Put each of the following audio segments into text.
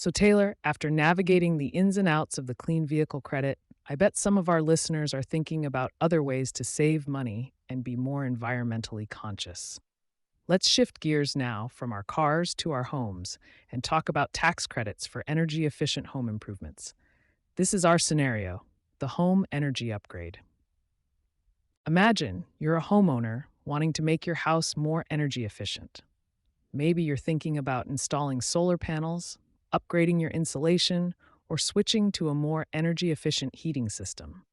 So, Taylor, after navigating the ins and outs of the clean vehicle credit, I bet some of our listeners are thinking about other ways to save money and be more environmentally conscious. Let's shift gears now from our cars to our homes and talk about tax credits for energy efficient home improvements. This is our scenario, the home energy upgrade. Imagine you're a homeowner wanting to make your house more energy efficient. Maybe you're thinking about installing solar panels, upgrading your insulation, or switching to a more energy efficient heating system.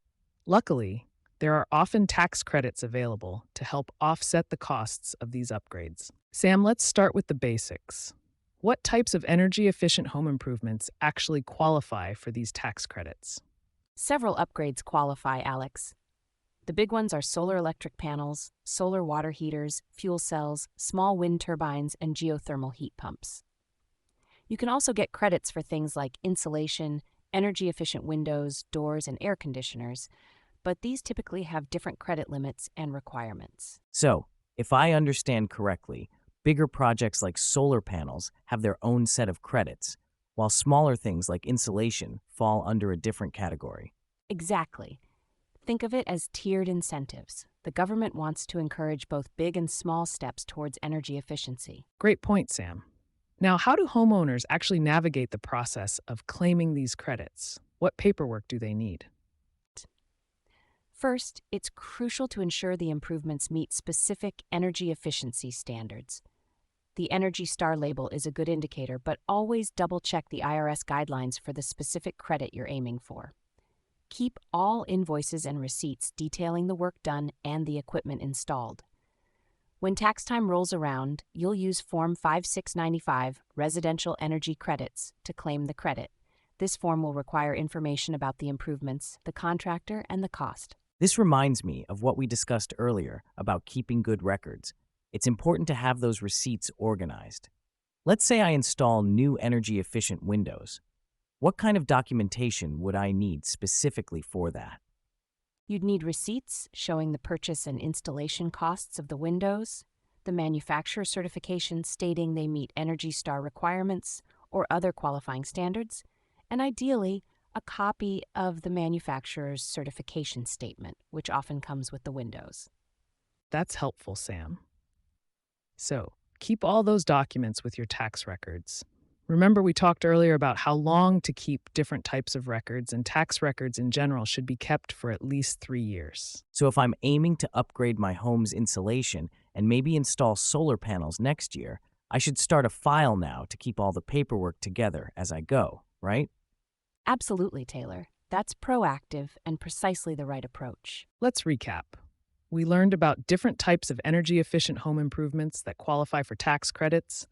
Luckily, there are often tax credits available to help offset the costs of these upgrades. Sam, let's start with the basics. What types of energy efficient home improvements actually qualify for these tax credits? Several upgrades qualify, Alex. The big ones are solar electric panels, solar water heaters, fuel cells, small wind turbines, and geothermal heat pumps. You can also get credits for things like insulation, energy-efficient windows, doors, and air conditioners, but these typically have different credit limits and requirements. So, if I understand correctly, bigger projects like solar panels have their own set of credits, while smaller things like insulation fall under a different category. Exactly. Think of it as tiered incentives. The government wants to encourage both big and small steps towards energy efficiency. Great point, Sam. Now, how do homeowners actually navigate the process of claiming these credits? What paperwork do they need? First, it's crucial to ensure the improvements meet specific energy efficiency standards. The Energy Star label is a good indicator, but always double-check the IRS guidelines for the specific credit you're aiming for. Keep all invoices and receipts detailing the work done and the equipment installed. When tax time rolls around, you'll use Form 5695 Residential Energy Credits to claim the credit. This form will require information about the improvements, the contractor, and the cost. This reminds me of what we discussed earlier about keeping good records. It's important to have those receipts organized. Let's say I install new energy-efficient windows. What kind of documentation would I need specifically for that? You'd need receipts showing the purchase and installation costs of the windows, the manufacturer certification stating they meet Energy Star requirements or other qualifying standards, and ideally, a copy of the manufacturer's certification statement, which often comes with the windows. That's helpful, Sam. So, keep all those documents with your tax records. Remember, we talked earlier about how long to keep different types of records, and tax records in general should be kept for at least 3 years. So if I'm aiming to upgrade my home's insulation and maybe install solar panels next year, I should start a file now to keep all the paperwork together as I go, right? Absolutely, Taylor. That's proactive and precisely the right approach. Let's recap. We learned about different types of energy-efficient home improvements that qualify for tax credits,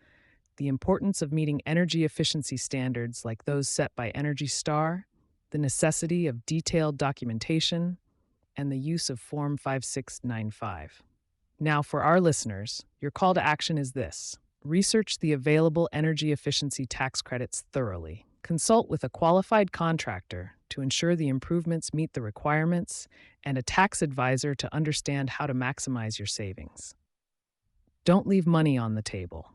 the importance of meeting energy efficiency standards like those set by Energy Star, the necessity of detailed documentation, and the use of Form 5695. Now, for our listeners, your call to action is this: research the available energy efficiency tax credits thoroughly. Consult with a qualified contractor to ensure the improvements meet the requirements, and a tax advisor to understand how to maximize your savings. Don't leave money on the table.